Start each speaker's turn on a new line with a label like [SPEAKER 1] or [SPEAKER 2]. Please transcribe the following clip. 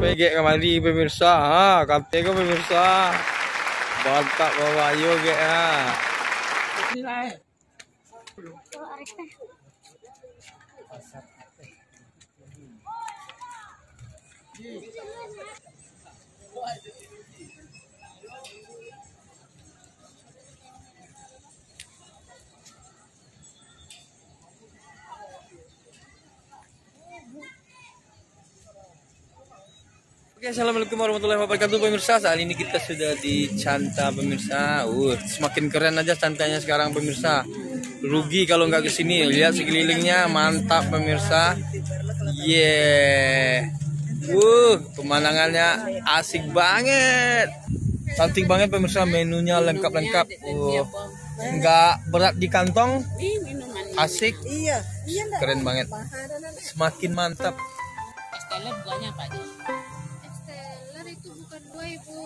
[SPEAKER 1] PG kembali pemirsa, KPG pemirsa. Mantap bawa ayo ge ya. Oke, assalamualaikum warahmatullahi wabarakatuh pemirsa. Saat ini kita sudah di Canta pemirsa. Semakin keren aja Cantanya sekarang pemirsa. Rugi kalau nggak kesini. Lihat sekelilingnya, mantap pemirsa. Pemandangannya asik banget. Cantik banget pemirsa, menunya lengkap-lengkap. Nggak berat di kantong. Asik. Keren banget. Semakin mantap.
[SPEAKER 2] Esteller bukannya apa aja? Esteller itu bukan gue, Ibu.